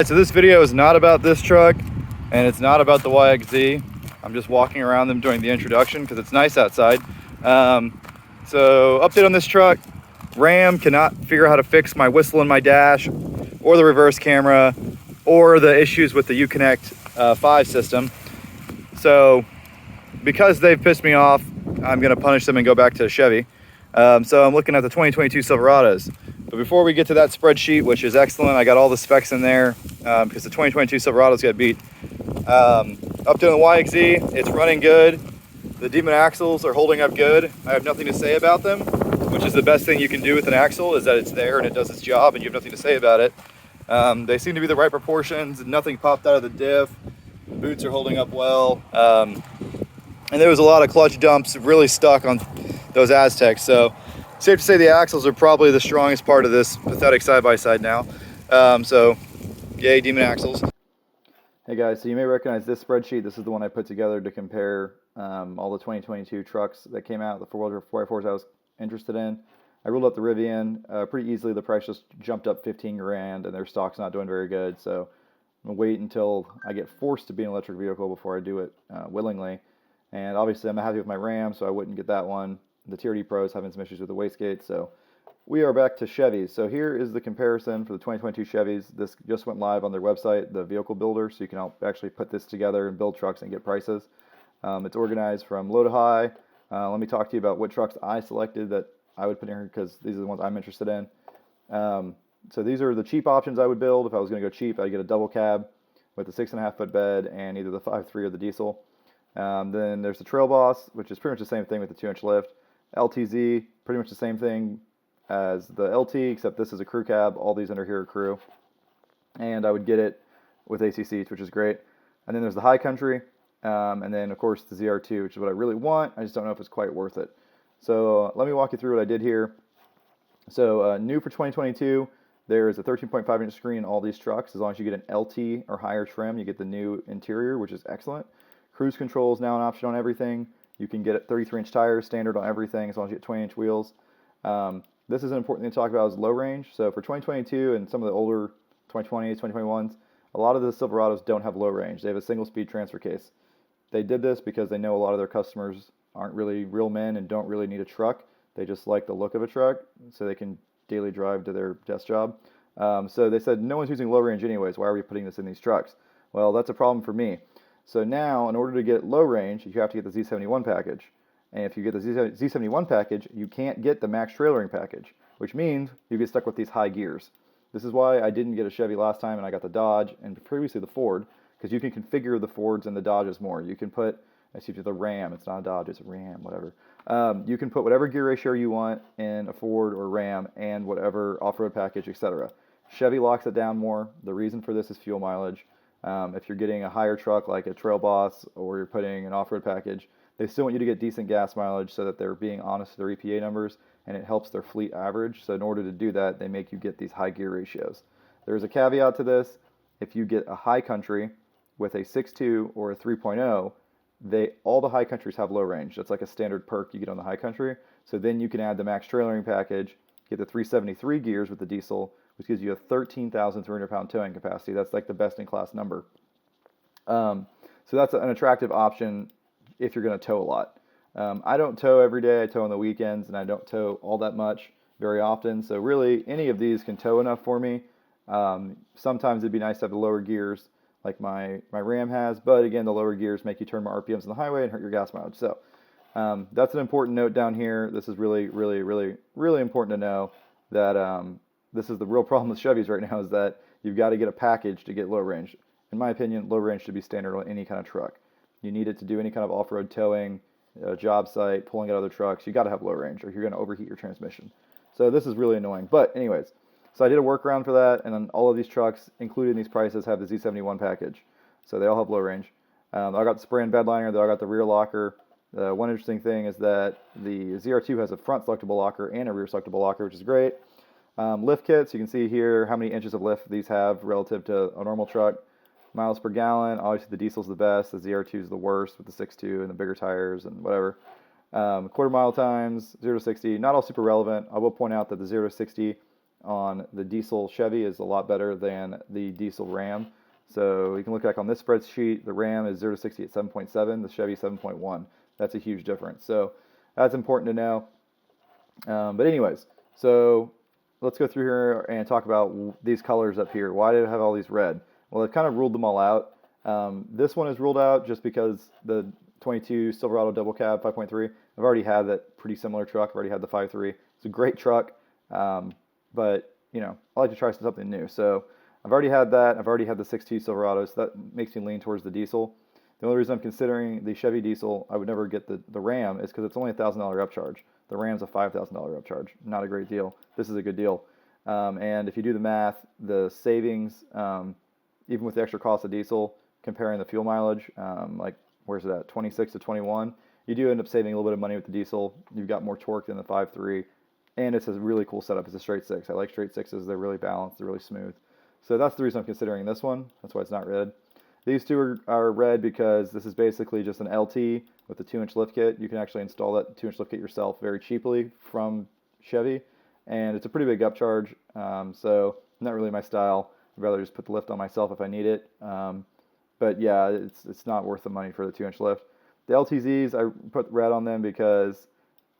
So this video is not about this truck, and it's not about the YXZ. I'm just walking around them during the introduction because it's nice outside. So update on this truck. Ram cannot figure out how to fix my whistle in my dash, or the reverse camera, or the issues with the Uconnect 5 system. So because they've pissed me off, I'm going to punish them and go back to Chevy. So I'm looking at the 2022 Silverados. But before we get to that spreadsheet, which is excellent, I got all the specs in there because the 2022 Silverados got beat. Up to the YXZ, it's running good. The Demon axles are holding up good. I have nothing to say about them, which is the best thing you can do with an axle, is that it's there and it does its job and you have nothing to say about it. They seem to be the right proportions. Nothing popped out of the diff. The boots are holding up well. And there was a lot of clutch dumps really stuck on those Aztecs. So safe to say the axles are probably the strongest part of this pathetic side-by-side now. So yay, Demon axles. Hey guys, so you may recognize this spreadsheet. This is the one I put together to compare all the 2022 trucks that came out, the 4x4s I was interested in. I ruled out the Rivian pretty easily. The price just jumped up 15 grand and their stock's not doing very good. So I'm gonna wait until I get forced to be an electric vehicle before I do it willingly. And obviously I'm not happy with my Ram, so I wouldn't get that one. The TRD Pro is having some issues with the wastegate, so we are back to Chevys. So here is the comparison for the 2022 Chevys. This just went live on their website, the vehicle builder, so you can actually put this together and build trucks and get prices. It's organized from low to high. Let me talk to you about what trucks I selected that I would put in here because these are the ones I'm interested in. So these are the cheap options I would build. If I was going to go cheap, I'd get a double cab with a 6.5 foot bed and either the 5.3 or the diesel. Then there's the Trail Boss, which is pretty much the same thing with the 2-inch lift. LTZ, pretty much the same thing as the LT, except this is a crew cab. All these under here are crew. And I would get it with AC seats, which is great. And then there's the High Country, and then of course the ZR2, which is what I really want. I just don't know if it's quite worth it. So let me walk you through what I did here. So new for 2022, there is a 13.5-inch screen in all these trucks. As long as you get an LT or higher trim, you get the new interior, which is excellent. Cruise control is now an option on everything. You can get 33-inch tires standard on everything as long as you get 20-inch wheels. This is an important thing to talk about, is low range. So for 2022 and some of the older 2020s, 2021s, a lot of the Silverados don't have low range. They have a single-speed transfer case. They did this because they know a lot of their customers aren't really real men and don't really need a truck. They just like the look of a truck so they can daily drive to their desk job. So they said, no one's using low range anyways. Why are we putting this in these trucks? Well, that's a problem for me. So now, in order to get low range, you have to get the Z71 package. And if you get the Z71 package, you can't get the max trailering package, which means you get stuck with these high gears. This is why I didn't get a Chevy last time and I got the Dodge and previously the Ford, because you can configure the Fords and the Dodges more. You can put, excuse me, the Ram. It's not a Dodge, it's a Ram, whatever. You can put whatever gear ratio you want in a Ford or Ram and whatever off-road package, etc. Chevy locks it down more. The reason for this is fuel mileage. If you're getting a higher truck like a Trail Boss or you're putting an off-road package, they still want you to get decent gas mileage so that they're being honest with their EPA numbers and it helps their fleet average. So in order to do that, they make you get these high gear ratios. There's a caveat to this. If you get a High Country with a 6.2 or a 3.0, all the High Countries have low range. That's like a standard perk you get on the High Country. So then you can add the max trailering package, get the 373 gears with the diesel, which gives you a 13,300 pound towing capacity. That's like the best in class number. So that's an attractive option if you're going to tow a lot. I don't tow every day. I tow on the weekends, and I don't tow all that much very often. So really, any of these can tow enough for me. Sometimes it'd be nice to have the lower gears like my Ram has, but again, the lower gears make you turn more RPMs on the highway and hurt your gas mileage. So that's an important note down here. This is really, really, really, really important to know that this is the real problem with Chevys right now, is that you've got to get a package to get low range. In my opinion, low range should be standard on any kind of truck. You need it to do any kind of off-road towing, job site, pulling out other trucks. You got to have low range or you're going to overheat your transmission. So this is really annoying. But anyways, so I did a workaround for that, and then all of these trucks, including these prices, have the Z71 package. So they all have low range. I got the spray-in bed liner, though I got the rear locker. One interesting thing is that the ZR2 has a front selectable locker and a rear selectable locker, which is great. Lift kits, you can see here how many inches of lift these have relative to a normal truck. Miles per gallon, obviously the diesel's the best, the ZR2 is the worst with the 6.2 and the bigger tires and whatever. Quarter mile times, 0 to 60, not all super relevant. I will point out that the 0 to 60 on the diesel Chevy is a lot better than the diesel Ram. So you can look back on this spreadsheet, the Ram is 0 to 60 at 7.7, the Chevy 7.1. That's a huge difference. So that's important to know. But anyways, so let's go through here and talk about these colors up here. Why did it have all these red? Well, they've kind of ruled them all out. This one is ruled out just because the 22 Silverado double cab 5.3, I've already had that pretty similar truck. I've already had the 5.3. It's a great truck, but you know, I like to try something new. So I've already had that. I've already had the 6.2 Silverado, so that makes me lean towards the diesel. The only reason I'm considering the Chevy diesel, I would never get the Ram, is because it's only a $1,000 upcharge. The Ram's a $5,000 upcharge. Not a great deal. This is a good deal. And if you do the math, the savings, even with the extra cost of diesel, comparing the fuel mileage, like where's it at, 26 to 21, you do end up saving a little bit of money with the diesel. You've got more torque than the 5.3, and it's a really cool setup. It's a straight six. I like straight sixes. They're really balanced. They're really smooth. So that's the reason I'm considering this one. That's why it's not red. These two are red because this is basically just an LT with a 2-inch lift kit. You can actually install that 2-inch lift kit yourself very cheaply from Chevy, and it's a pretty big upcharge, so not really my style. I'd rather just put the lift on myself if I need it. But yeah, it's not worth the money for the 2-inch lift. The LTZs, I put red on them because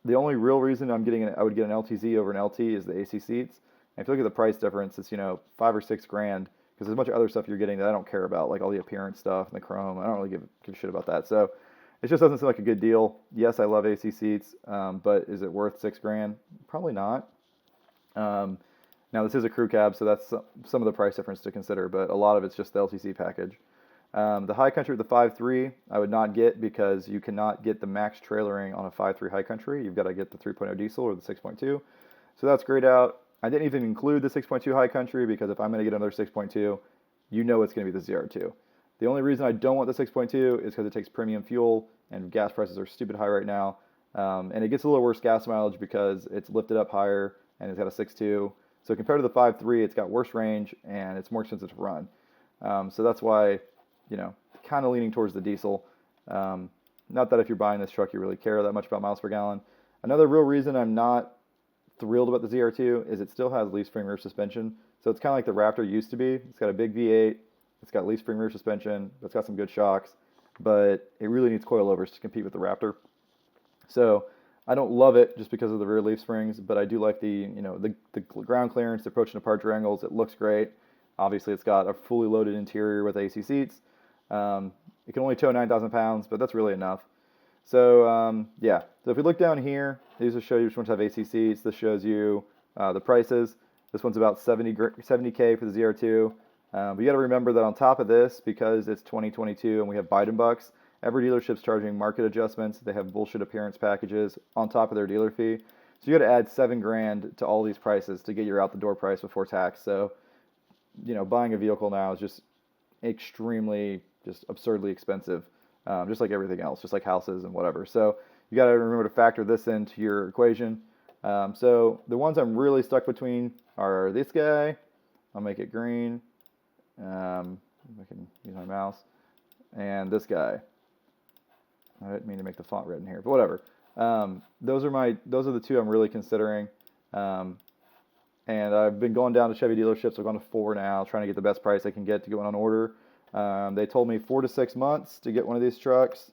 the only real reason I would get an LTZ over an LT is the AC seats. And if you look at the price difference, it's, you know, $5 or $6 grand, because there's a bunch of other stuff you're getting that I don't care about, like all the appearance stuff and the chrome. I don't really give a shit about that. So it just doesn't seem like a good deal. Yes, I love AC seats, but is it worth $6 grand? Probably not. Now this is a crew cab, so that's some of the price difference to consider, but a lot of it's just the LTC package. The High Country with the 5.3 I would not get because you cannot get the max trailering on a 5.3 High Country. You've got to get the 3.0 diesel or the 6.2. So that's grayed out. I didn't even include the 6.2 High Country because if I'm going to get another 6.2, you know it's going to be the ZR2. The only reason I don't want the 6.2 is because it takes premium fuel and gas prices are stupid high right now. And it gets a little worse gas mileage because it's lifted up higher and it's got a 6.2. So compared to the 5.3, it's got worse range and it's more expensive to run. So that's why, you know, kind of leaning towards the diesel. Not that if you're buying this truck, you really care that much about miles per gallon. Another real reason I'm not thrilled about the ZR2 is it still has leaf spring rear suspension. So it's kind of like the Raptor used to be. It's got a big V8. It's got leaf spring rear suspension. It's got some good shocks, but it really needs coilovers to compete with the Raptor. So I don't love it just because of the rear leaf springs, but I do like the, you know, the ground clearance, the approach and departure angles. It looks great. Obviously, it's got a fully loaded interior with AC seats. It can only tow 9,000 pounds, but that's really enough. So yeah, so if we look down here, these will show you which ones have AC seats. This shows you the prices. This one's about 70K for the ZR2. But you got to remember that on top of this, because it's 2022 and we have Biden bucks, every dealership's charging market adjustments. They have bullshit appearance packages on top of their dealer fee. So you got to add $7 grand to all these prices to get your out the door price before tax. So, you know, buying a vehicle now is just extremely, just absurdly expensive, just like everything else, just like houses and whatever. So you got to remember to factor this into your equation. So the ones I'm really stuck between are this guy. I'll make it green. If I can use my mouse. And this guy. I didn't mean to make the font red in here, but whatever. Those are the two I'm really considering. And I've been going down to Chevy dealerships. I've gone to 4 now, trying to get the best price I can get to get one on order. They told me 4 to 6 months to get one of these trucks,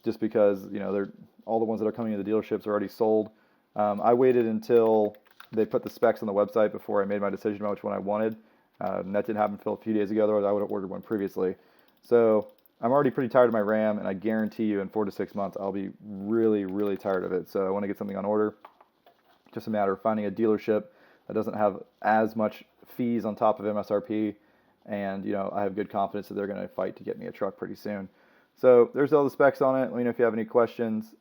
just because, you know, all the ones that are coming into the dealerships are already sold. I waited until they put the specs on the website before I made my decision about which one I wanted. And that didn't happen until a few days ago, otherwise I would have ordered one previously. So I'm already pretty tired of my Ram, and I guarantee you in 4 to 6 months I'll be really, really tired of it. So I want to get something on order. Just a matter of finding a dealership that doesn't have as much fees on top of MSRP, and, you know, I have good confidence that they're going to fight to get me a truck pretty soon. So there's all the specs on it. Let me know if you have any questions.